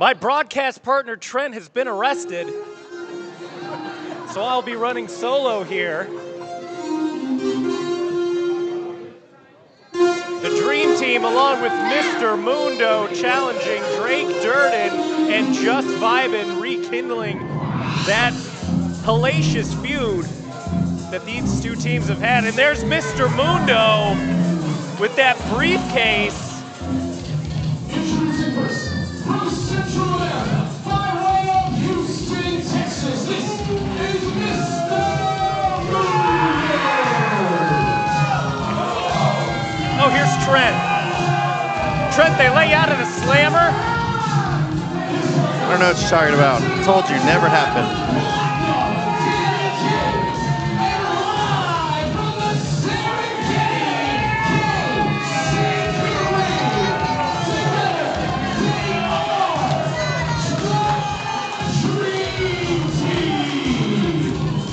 My broadcast partner, Trent, has been arrested, so I'll be running solo here. The Dream Team, along with Mr. Mundo, challenging Drake Durden and Just Vibin, rekindling that hellacious feud that these two teams have had. And there's Mr. Mundo with that briefcase. Introducing first, from Central America, by way of Houston, Texas, this is Mr. Mundo! Oh, here's Trent. Trent, they lay out in a slammer. I don't know what you're talking about. I told you, never happened.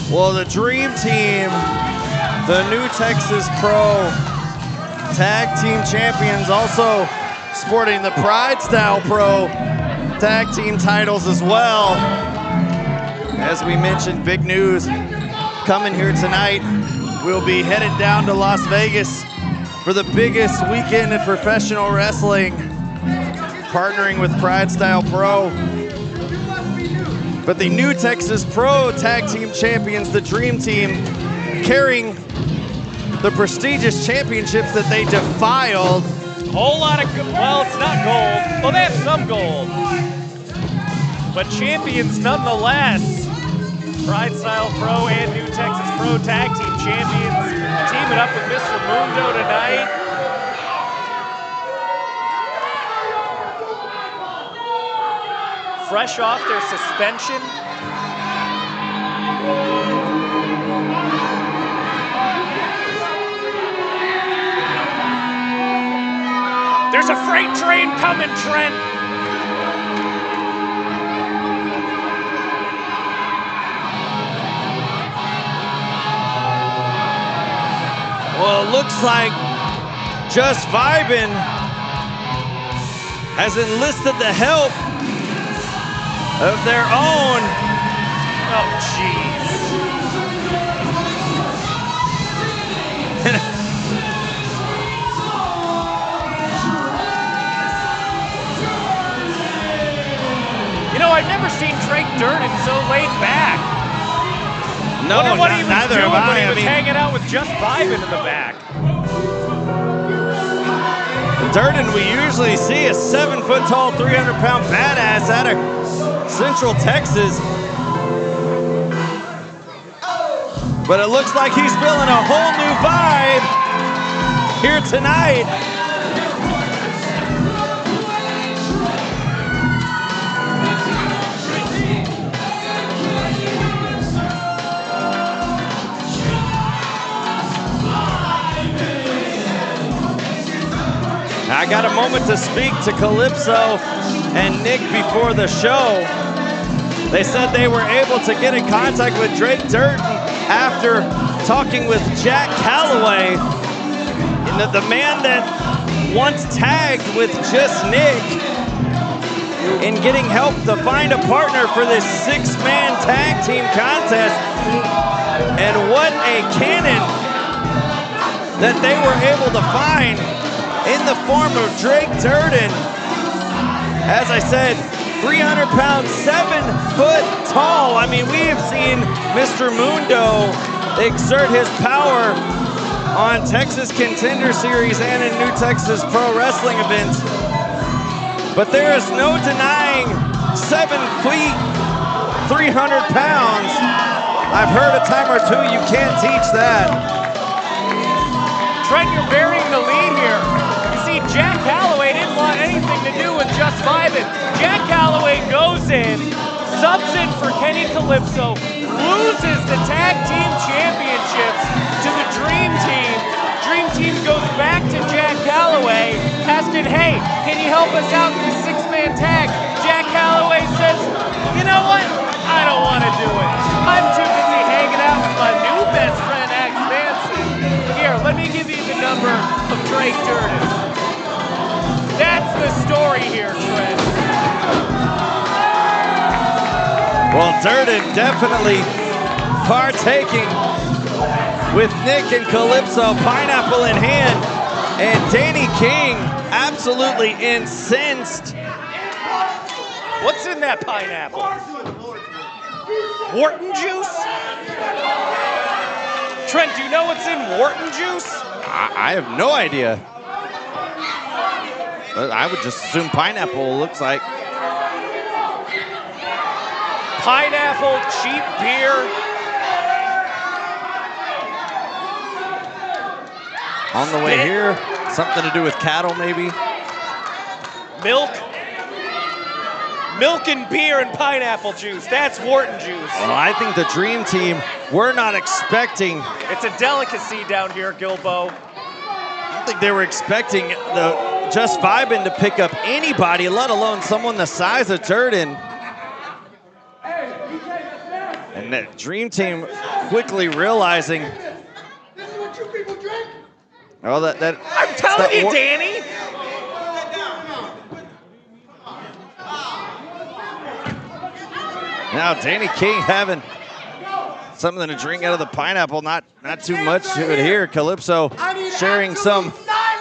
Well, the Dream Team, the new Texas Pro Tag Team Champions, also sporting the Pride Style Pro Tag Team titles as well. As we mentioned, big news coming here tonight. We'll be headed down to Las Vegas for the biggest weekend in professional wrestling, partnering with Pride Style Pro. But the new Texas Pro Tag Team Champions, the Dream Team, carrying the prestigious championships that they defiled. Whole lot of, well, it's not gold. Well, they have some gold. But champions nonetheless. Pride Style Pro and New Texas Pro Tag Team Champions teaming up with Mr. Mundo tonight. Fresh off their suspension. There's a freight train coming, Trent. Well, it looks like Just Vibin has enlisted the help of their own. Oh, jeez. You know, I've never seen Drake Durden so laid back. No, wonder what he was neither doing have I. when he was I mean, hanging out with Just Vibin in the back. Durden, we usually see a 7-foot-tall, 300-pound badass out of Central Texas. But it looks like he's feeling a whole new vibe here tonight. I got a moment to speak to Calypso and Nick before the show. They said they were able to get in contact with Drake Durden after talking with Jack Calloway, the man that once tagged with Just Nick, in getting help to find a partner for this 6-man tag team contest. And what a cannon that they were able to find in the form of Drake Durden. As I said, 300 pounds, 7 foot tall. I mean, we have seen Mr. Mundo exert his power on Texas Contender Series and in New Texas Pro Wrestling events. But there is no denying 7 feet, 300 pounds. I've heard a time or two, you can't teach that. Trent, you're burying the lead here. You see, Jack Calloway didn't want anything to do with Just Vibin. Jack Calloway goes in, subs in for Kenny Calypso, loses the tag team championships to the Dream Team. Dream Team goes back to Jack Calloway, asking, hey, can you help us out in this 6-man tag? Jack Calloway says, you know what? I don't want to do it. I'm too busy hanging out with my new best friend, Axe Manson. Here, let me give you the number of Drake Durden. That's the story here, Trent. Well, Durden definitely partaking with Nick and Calypso, pineapple in hand, and Danny King absolutely incensed. What's in that pineapple? Wharton juice? Trent, do you know what's in Wharton juice? I have no idea. But I would just assume pineapple looks like. Pineapple, cheap beer. On the way here, something to do with cattle maybe? Milk. Milk and beer and pineapple juice. That's Wharton juice. Well, I think the Dream Team, we're not expecting. It's a delicacy down here, Gilbo. I don't think they were expecting the Just Vibin to pick up anybody, let alone someone the size of Durden. And the Dream Team quickly realizing. This is what you people drink? Oh, that I'm telling you, Danny. Now Danny King having something to drink out of the pineapple, not too much to it here. Calypso sharing some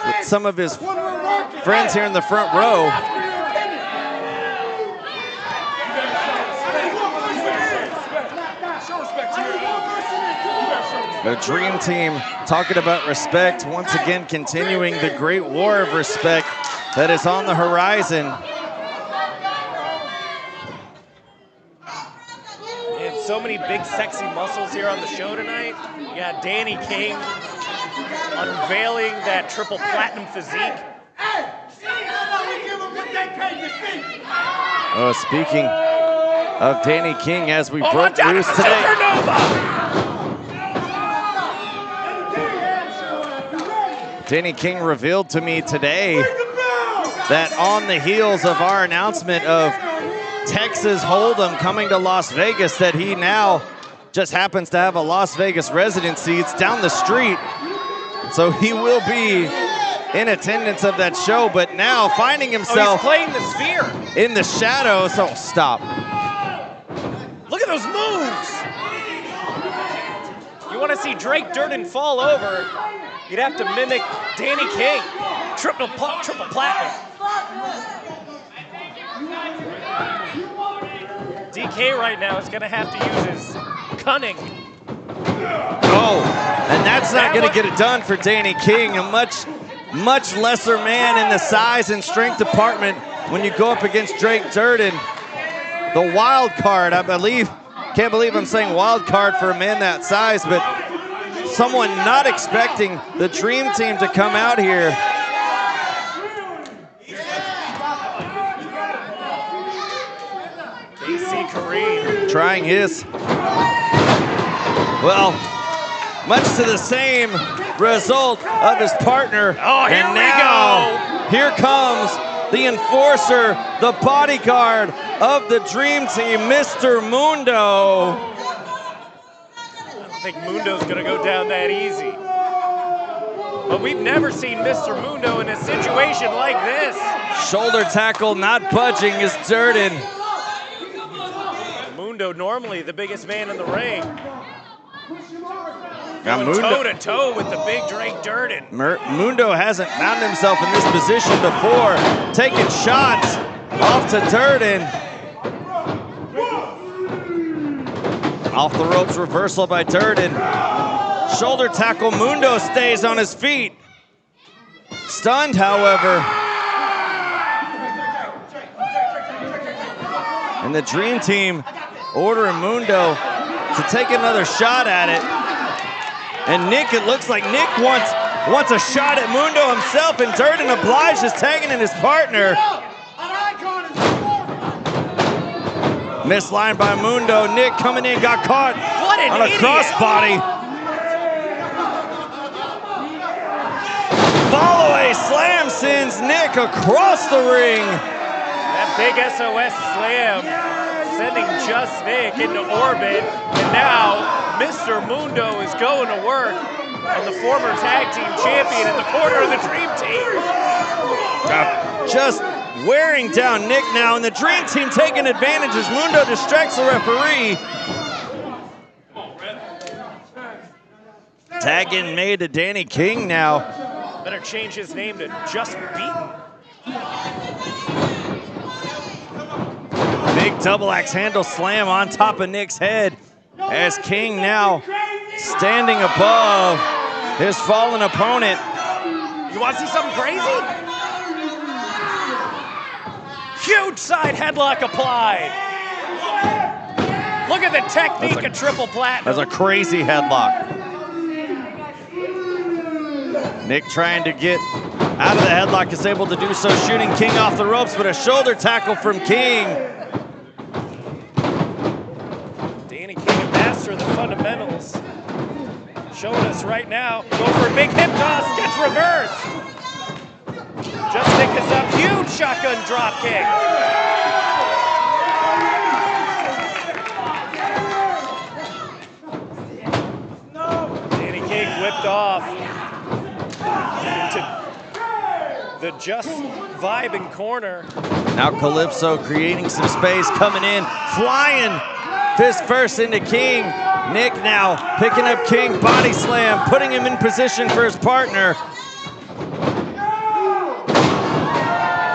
with some of his friends here in the front row. The Dream Team talking about respect, once again continuing the great war of respect that is on the horizon. Man, so many big, sexy muscles here on the show tonight. You got Danny King unveiling that triple platinum physique. Oh, speaking of Danny King, as we broke watch out, loose it's a today. supernova! Danny King revealed to me today that on the heels of our announcement of Texas Hold'em coming to Las Vegas, that he now just happens to have a Las Vegas residency. It's down the street, so he will be in attendance of that show, but now finding himself he's playing the sphere. in the shadows. Oh, stop. Look at those moves. You want to see Drake Durden fall over, you'd have to mimic Danny King. Triple platinum. DK right now is going to have to use his cunning. Oh, and that's not going to get it done for Danny King, a much lesser man in the size and strength department when you go up against Drake Durden. The wild card, I believe, can't believe I'm saying wild card for a man that size, but someone not expecting the Dream Team to come out here. AC Kareem. Trying his, well, much to the same result of his partner. Oh, here and we now, here comes the enforcer, the bodyguard of the Dream Team, Mr. Mundo. I think Mundo's gonna go down that easy. But we've never seen Mr. Mundo in a situation like this. Shoulder tackle not budging is Durden. Mundo normally the biggest man in the ring. Now Going toe to toe with the big Drake Durden. Mundo hasn't found himself in this position before, taking shots off to Durden. Off the ropes reversal by Durden. Shoulder tackle, Mundo stays on his feet. Stunned, however. And the Dream Team ordering Mundo to take another shot at it. And Nick, it looks like Nick wants a shot at Mundo himself, and Durden obliges tagging in his partner. Missed line by Mundo. Nick coming in, got caught on a crossbody. Follow-away slam sends Nick across the ring. That big SOS slam sending Just Nick into orbit. And now Mr. Mundo is going to work on the former tag team champion in the corner of the Dream Team. Just wearing down Nick now, and the Dream Team taking advantage as Mundo distracts the referee. Tag in made to Danny King now. Better change his name to Just Beaten. Big double axe handle slam on top of Nick's head as King now standing above his fallen opponent. You want to see something crazy? Huge side headlock applied. Look at the technique of Triple Platinum. That's a crazy headlock. Nick trying to get out of the headlock, is able to do so, shooting King off the ropes, but a shoulder tackle from King. Danny King, a master of the fundamentals. Showing us right now. Go for a big hip toss, gets reversed. Just Nick is up, huge shotgun drop kick. Danny King whipped off into the Just Vibin corner. Now Calypso creating some space, coming in, flying fist first into King. Nick now picking up King, body slam, putting him in position for his partner.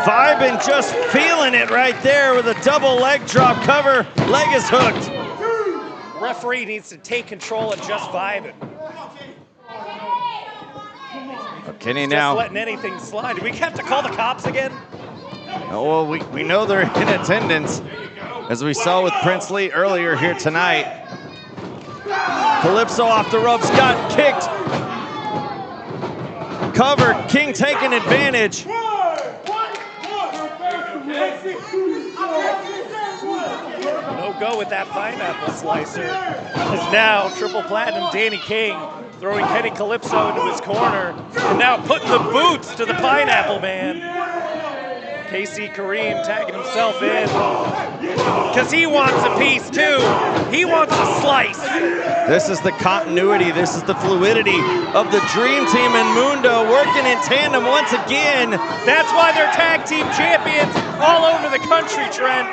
Vibin just feeling it right there with a double leg drop cover. Leg is hooked. Referee needs to take control of Just Vibin. Kenny Just now. letting anything slide. Do we have to call the cops again? Oh, well, we know they're in attendance, as we saw with Prince Lee earlier here tonight. Calypso off the ropes, got kicked. Covered, King taking advantage. No go with that pineapple slicer. As now Triple Platinum Danny King throwing Kenny Calypso into his corner, and now putting the boots to the Pineapple Man. KC Kareem tagging himself in because he wants a piece too. He wants a slice. This is the continuity, this is the fluidity of the Dream Team and Mundo working in tandem once again. That's why they're tag team champions all over the country, Trent.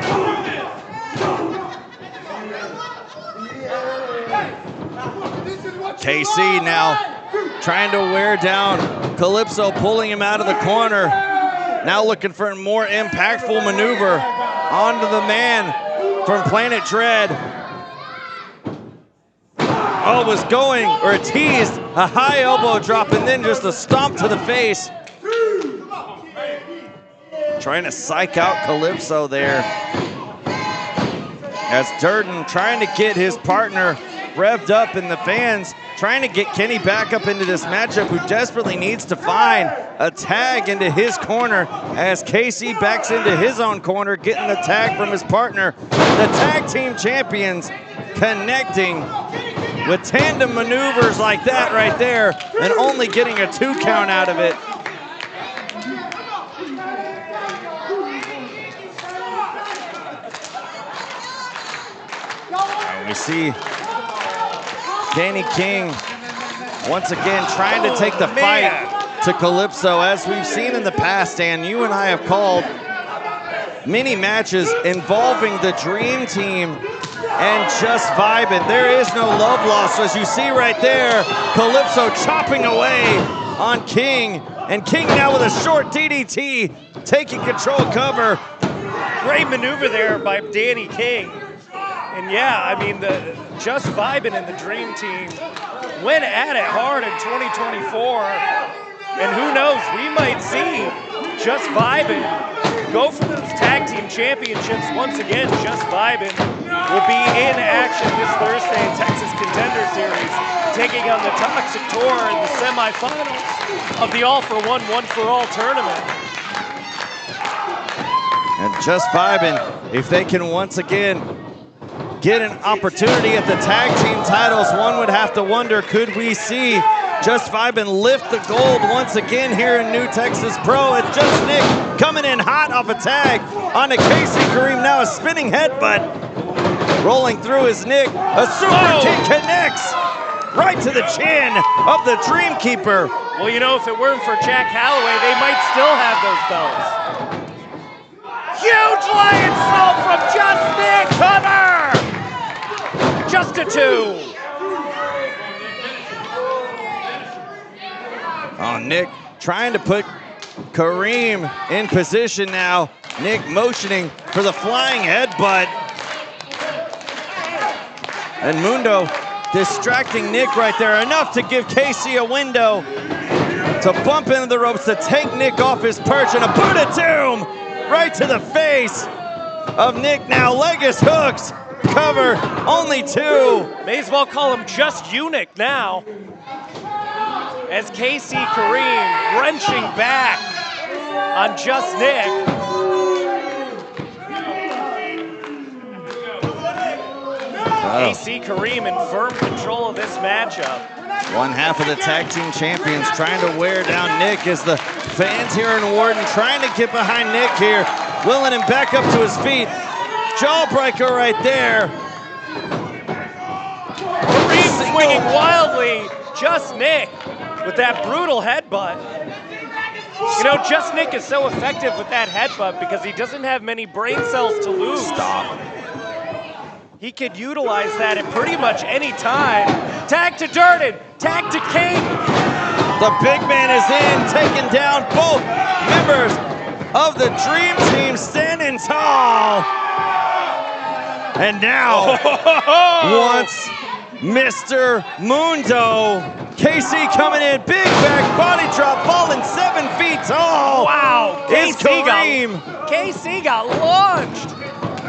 KC now trying to wear down Calypso, pulling him out of the corner. Now looking for a more impactful maneuver onto the man from Planet Dread. Oh, was going, or teased, a high elbow drop and then just a stomp to the face. Trying to psych out Calypso there. As Durden trying to get his partner revved up, and the fans trying to get Kenny back up into this matchup, who desperately needs to find a tag into his corner as KC backs into his own corner, getting the tag from his partner. The tag team champions connecting with tandem maneuvers like that right there, and only getting a 2 count out of it. And we see Danny King once again trying to take the fight to Calypso. As we've seen in the past, Dan, you and I have called many matches involving the Dream Team and Just Vibin. There is no love lost. As you see right there, Calypso chopping away on King, and King now with a short DDT, taking control cover. Great maneuver there by Danny King. And yeah, I mean, the Just Vibin and the Dream Team went at it hard in 2024. And who knows, we might see Just Vibin go for those tag team championships once again. Just Vibin will be in action this Thursday in Texas Contender Series, taking on the Toxic Tour in the semifinals of the All-for-One, One-for-All tournament. And Just Vibin, if they can once again get an opportunity at the tag team titles, one would have to wonder, could we see Just Vibin lift the gold once again here in New Texas Pro? It's Just Nick coming in hot off a tag on a KC Kareem, now a spinning headbutt rolling through his Nick. A super kick connects right to the chin of the Dream Keeper. Well, you know, if it weren't for Jack Calloway, they might still have those belts. Huge lion salt from Just Nick. Cover. Just a 2. Oh, Nick trying to put Kareem in position now. Nick motioning for the flying headbutt. And Mundo distracting Nick right there. Enough to give Casey a window to bump into the ropes to take Nick off his perch, and a boot of doom right to the face of Nick now. Leg is hooks. Cover, only 2. May as well call him Just Eunuch now. As Casey Kareem wrenching back on Just Nick. Casey Kareem in firm control of this matchup. One half of the tag team champions trying to wear down Nick as the fans here in Warden trying to get behind Nick here, willing him back up to his feet. Jawbreaker right there. Kareem swinging wildly. Just Nick with that brutal headbutt. You know, Just Nick is so effective with that headbutt because he doesn't have many brain cells to lose. Stop. He could utilize that at pretty much any time. Tag to Durden, tag to King. The big man is in, taking down both members of the Dream Team, standing tall. And now, once Mr. Mundo, Casey coming in, big back body drop, falling 7 feet tall. Wow, Is Kareem. Casey got launched.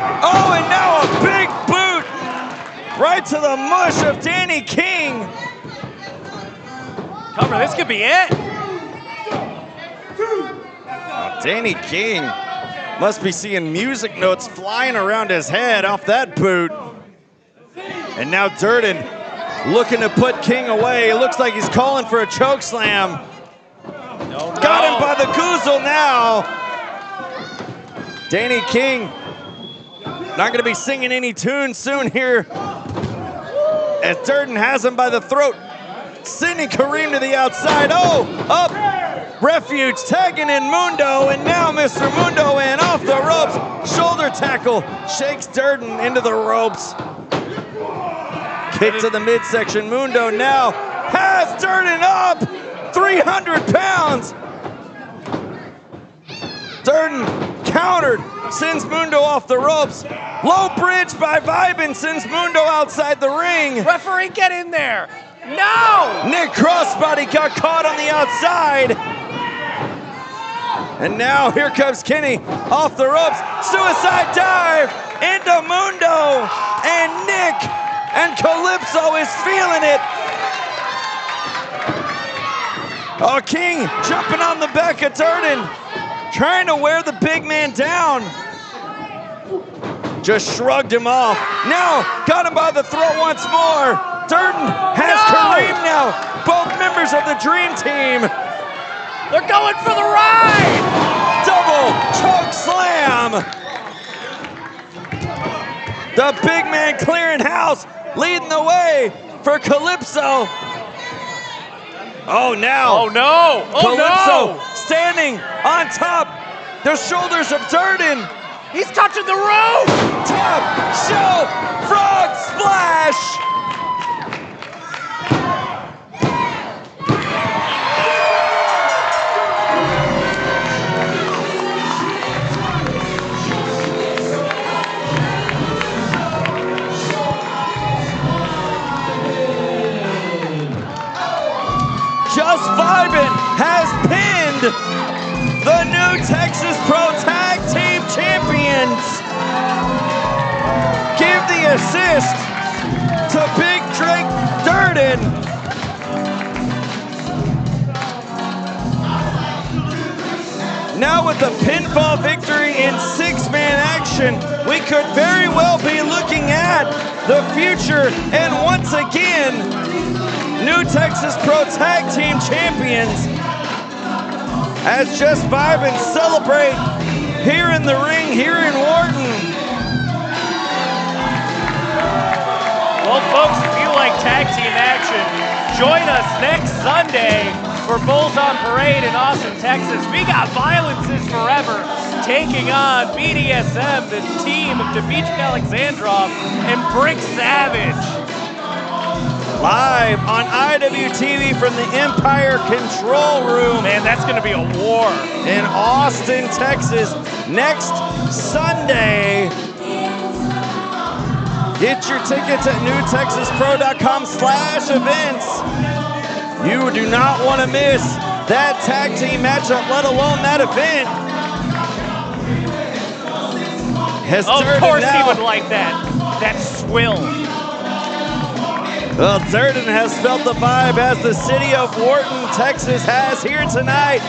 Oh, and now a big boot right to the mush of Danny King. Cover, this could be it. Oh, Danny King must be seeing music notes flying around his head off that boot. And now Durden looking to put King away. It looks like he's calling for a choke slam. No. Got him by the goozle now. Danny King not gonna be singing any tunes soon here as Durden has him by the throat. Sending Kareem to the outside. Oh, up. Refuge tagging in Mundo, and now Mr. Mundo in off the ropes. Shoulder tackle shakes Durden into the ropes. Kick to the midsection. Mundo now has Durden up. 300 pounds. Durden countered, sends Mundo off the ropes. Low bridge by Vibin sends Mundo outside the ring. Referee, get in there. No! Nick Crossbody got caught on the outside. And now here comes Kenny off the ropes. Suicide dive into Mundo. And Nick and Calypso is feeling it. Oh, King jumping on the back of Durden, trying to wear the big man down. Just shrugged him off. Now got him by the throat once more. Durden has Kareem now. Both members of the Dream Team. They're going for the ride. Double choke slam. The big man clearing house, leading the way for Calypso. Oh, now. Oh, no. Oh, Calypso no. standing on top the shoulders of Durden. He's touching the roof. Top shelf frog splash. Just Vibin has pinned the new Texas Pro Tag Team Champions. Give the assist to Big Drake Durden. Now with the pinfall victory in six-man action, we could very well be looking at the future and once again, new Texas Pro Tag Team Champions as Just Vibin celebrate here in the ring, here in Wharton. Well, folks, if you like tag team action, join us next Sunday for Bulls on Parade in Austin, Texas. We got Violence is Forever taking on BDSM, the team of Dmitry Alexandrov and Brick Savage. Live on IWTV from the Empire Control Room. Man, that's going to be a war. In Austin, Texas, next Sunday. Get your tickets at newtexaspro.com/events. You do not want to miss that tag team matchup, let alone that event. Of course he would like that. That swill. Well, Durden has felt the vibe as the city of Wharton, Texas has here tonight.